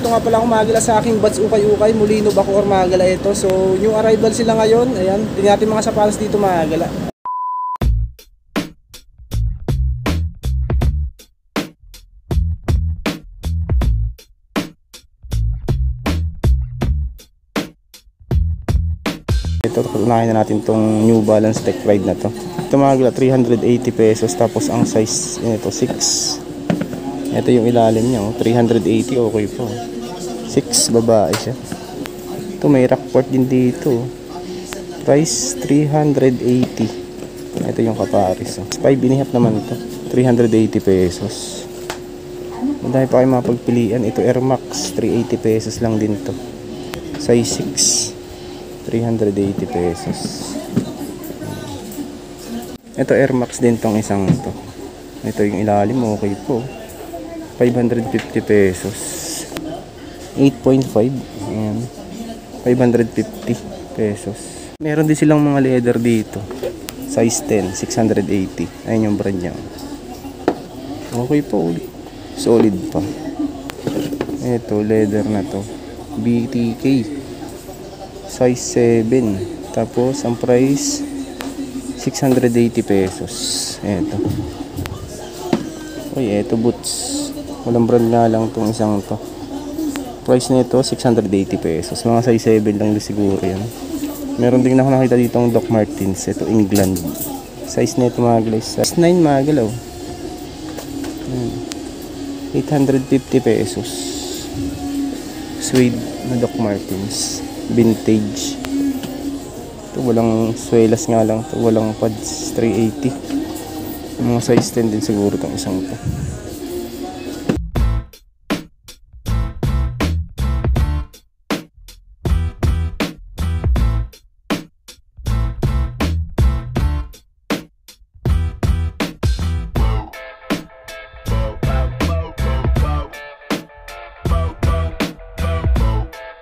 Nandito nga pala akong Magila sa aking Bats Ukay-Ukay, Molino, Bacoor, Magila ito. So, yung arrival sila ngayon. Ayan, tingnan natin mga sapatos dito Magila. Ito, unahin na natin tong New Balance Tech Ride na to. Ito Magila, 380 pesos. Tapos ang size nito 6. Ito yung ilalim niya, 380, okay po. 6, babae siya. Ito may rockport din dito. Price 380. Ito yung kaparis. 5.5 naman ito. 380 pesos. Dahil pa kayo mapagpilian. Ito Air Max, 380 pesos lang din to. Size 6, 380 pesos. Ito Air Max din tong isang to. Ito yung ilalim, okay po. 550 pesos. 8.5. Ayan. 550 pesos. Meron din silang mga leather dito. Size 10, 680. Ayan yung brand niya. Okay po. Solid pa. Ito, leather na to. BTK. Size 7. Tapos, ang price 680 pesos. Ito. Uy, ito boots. Walang brand nga lang itong isang to. Price nito 680 pesos. Mga size 7 lang din siguro yan. Meron din ako nakita dito ang Doc Martens. Ito England. Size nito mga guys. Size 9 mga galaw. 850 pesos. Suede na Doc Martens. Vintage. Ito walang swelas nga lang. Ito walang pads. 380. Mga size 10 din siguro itong isang to.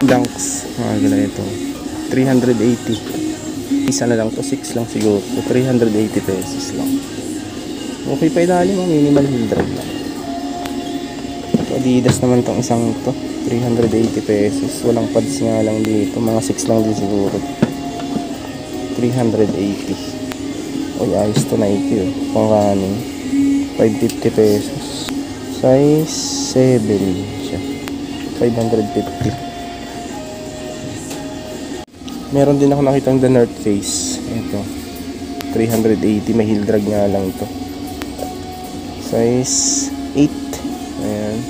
Dunks, mga gala ito 380. Isa na lang to, 6 lang siguro. So 380 pesos lang. Okay pa ilalim, minimal heel drag lang. Ito Adidas naman tong isang to, 380 pesos. Walang pads nga lang dito, mga 6 lang din siguro. 380. Uy, ayos to Nike pang running. 550 pesos. Size 7 siya, 550. Meron din ako nakitang The North Face. Ito 380, may heel drag nga lang ito. Size 8. Ayan,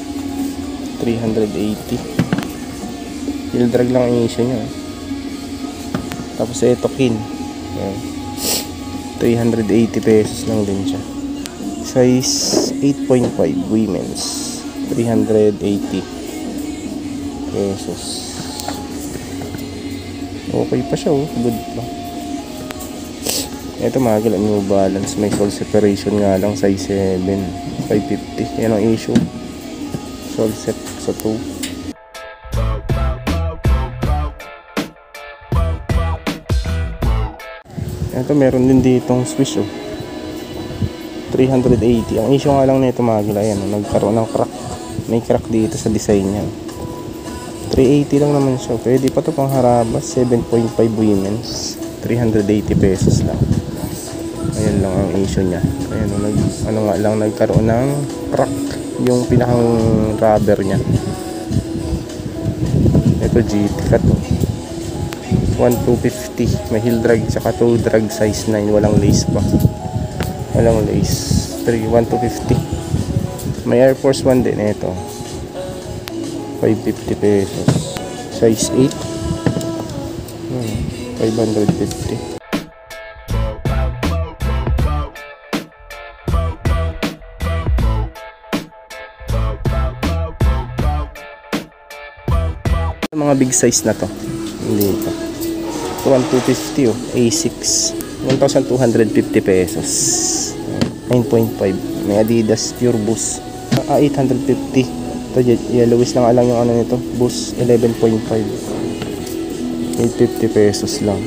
380. Heel drag lang ang issue nya. Tapos ito Kin. Ayan, 380 pesos lang din siya. Size 8.5 women's, 380 pesos. Okay pa siya, good pa. Ito mga gala, New Balance, may sole separation nga lang, size 7, 550. Yan ang issue, sole set sa 2. Ito meron din ditong Swiss 380. Ang issue nga lang nito mga gala, yan, nagkaroon ng crack. May crack dito sa design niya. 380 lang naman siya. Pwede pa to pang harabas. 7.5 women's, 380 pesos lang. Ayan lang ang issue niya. Ayan, nagkaroon ng crack yung pinakang rubber niya. Ito GT cut 1250. May heel drag tsaka toe drag, size 9. Walang lace pa. Walang lace. 1250. May Air Force 1 din ito. 550 pesos. Size 8. 550. Mga big size na to. Hindi ito. 1250 A6. 1,250 pesos. 9.5. May Adidas Pure Boost. 850. Ito, yellowish na nga lang yung ano nito, Boost 11.5. 850 pesos lang.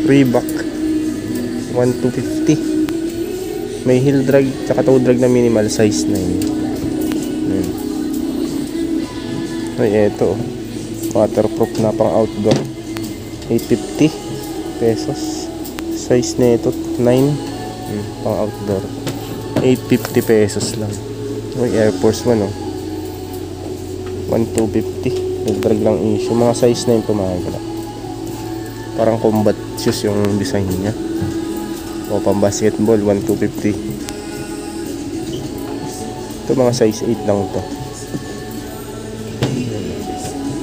Reebok 1,250. May heel drag tsaka toe drag na minimal, size 9. Ay, eto. Waterproof na pang outdoor. 850 pesos. Size nito 9. Pang outdoor. 850 pesos lang. Ay, Air Force 1 oh. 1,250. Nag-drag lang issue. Mga size na yung pumagala. Parang combat shoes yung design niya. O pang basketball 1,250. Ito mga size 8 lang to.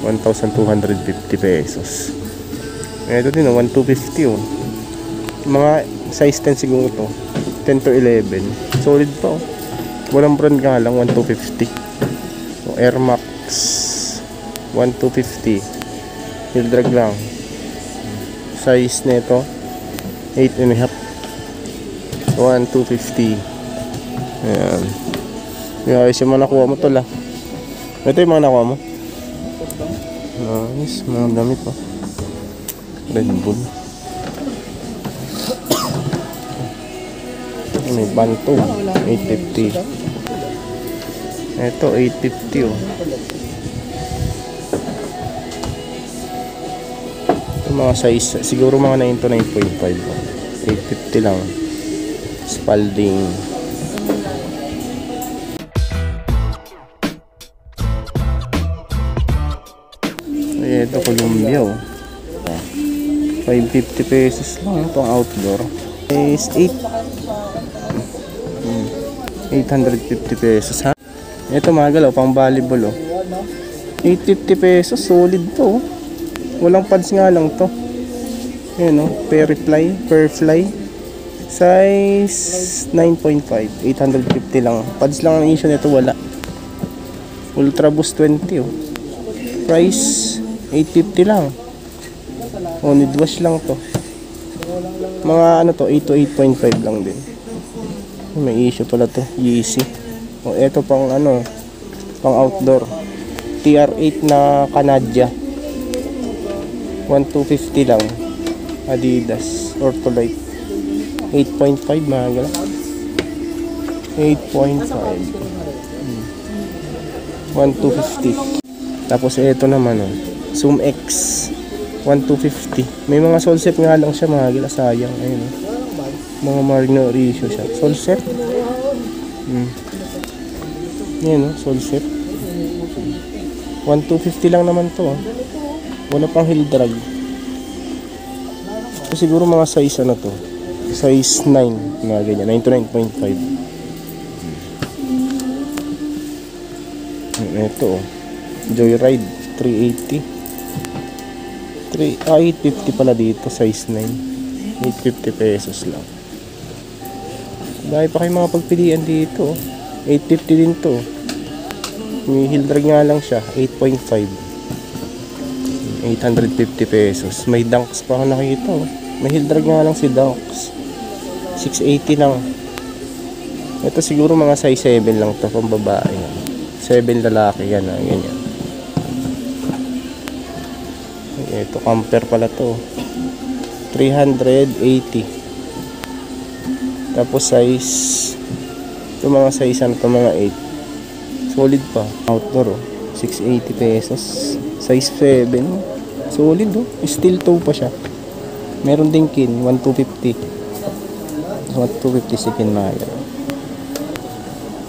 1,250 pesos. Ito din 1,250 oh. Mga size 10 siguro to. 10 to 11. Solid pa oh. Walang brand nga lang 1,250. So, Air Max 1,250. Heel drag lang. Size nito 8.5. 1,250. Ayan. Ayos yung mga nakuha mo to lah. Ito yung mga nakuha mo. Nice. Mga damit oh. Red Bull. May banto 850. Ito 850 oh. Ito mga size siguro mga 9 to 9.5 oh. 850 lang. Spalding. Ay, ito Columbia oh. 550 pesos lang pang outdoor. Is 850 pesos ha. Ito mga galaw pang volleyball oh. 850 pesos solid to oh. Walang pads nga lang to. Ayan oh, Perfly size 9.5. 850 lang. Pads lang ang issue nito, wala. Ultra Boost 20 oh. Price 850 lang. Oh, need wash lang to. Mga ano to, 8 to 8.5 lang din. May issue pala to, Yeezy. O eto pang ano, pang outdoor. TR8 na Canadja. 1,250 lang. Adidas Ortholite. 8.5 mga gala. 8.5. 1,250. Tapos eto naman oh, Zoom X 1,250. May mga solsep nga lang siya mga gila, sayang. Ayun oh. Mga marino ratio siya. Solsep. Yan o, Solsep. 1,250 lang naman to. Wala pang heel drag. So, siguro mga size ano to. Size 9. Mga ganyan. 9 to 9.5. Ito o. Joyride. 380. 850 pala dito. Size 9. 850 pesos lang. Dahil pa kayo mga pagpilian dito. 850 din to. May heel drag nga lang siya. 8.5. 850 pesos. May Dunks pa ako nakita. May heel drag nga lang si Dunks. 680 lang. Ito siguro mga size 7 lang to. Pang babae. 7 lalaki. Yan. Ganyan. Ito camper pala to. 380. Tapos size, ito mga size ano to, mga 8. Solid pa. Outdoor oh. 680 pesos. Size 7. Solid oh. Steel toe pa siya. Meron din kin. 1,250. 1,250 si kin mga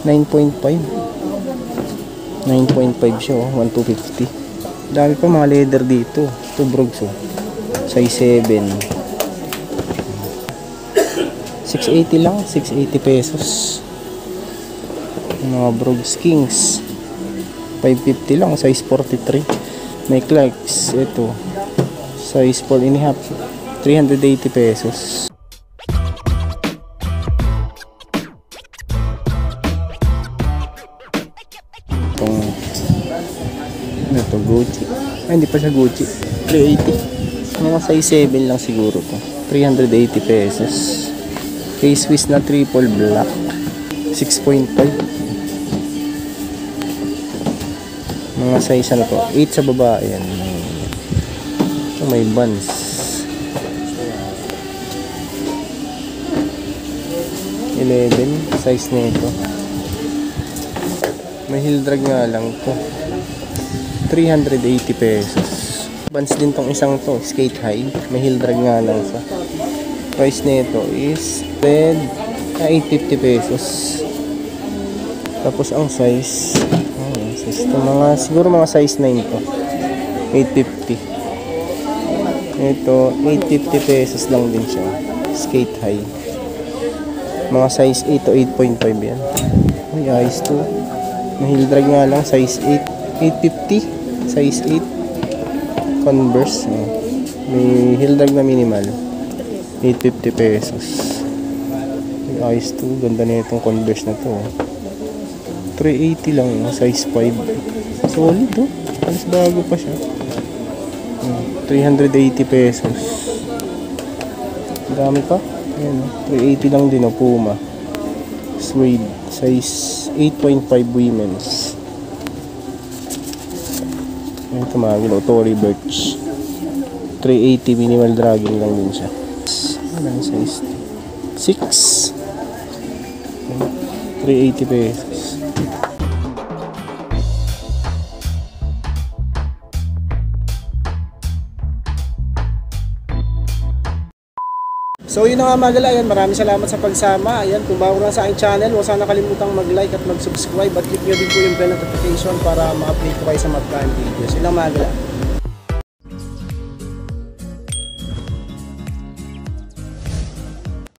9.5. 9.5 siya oh. 1,250. Dami pa mga leather dito. Ito brogs oh. Size 7. 680 lang, 680 pesos. Mga Brogues Kings 550 lang, size 43. May Clarks, ito size 4.5, 380 pesos. Ito Gucci. Ay, hindi pa siya Gucci. 380. Mga size 7 lang siguro to. 380 pesos. K-Swiss na triple black 6.5. Mga size ano to, 8 sa baba. Ayan. Ito may buns. Size na ito. May heel drag nga lang to. 380 pesos. Vans din tong isang to, skate high. May heel drag nga lang siya. Price nito is 850 pesos. Tapos ang size, size to siguro mga size 9 to. 850. Ito, 850 pesos lang din siya. Skate high. Mga size 8 to 8.5 yan. Ay, ayos to. May heel drag nga lang, size 8. 850. Size 8. Converse. May heel drag na minimal. 850 pesos. Ay, ayos to. Ganda na itong Converse na to. 380 lang, size 5. Solid to. Alas bago pa siya. 380 pesos. Dami pa. Ayan, 380 lang din, Puma. Suede. Size 8.5 women's. Ayan, tumagil. Tory Burch. 380 minimal dragging lang din siya. Ayan, size 6. 380 pesos. So yun na nga mga gala, maraming salamat sa pagsama. Ayan, kung bago lang sa aking channel, huwag sana kalimutang mag-like at mag-subscribe at click nyo din po yung bell notification para ma-update ko kayo sa mga videos. Yun lang mga gala.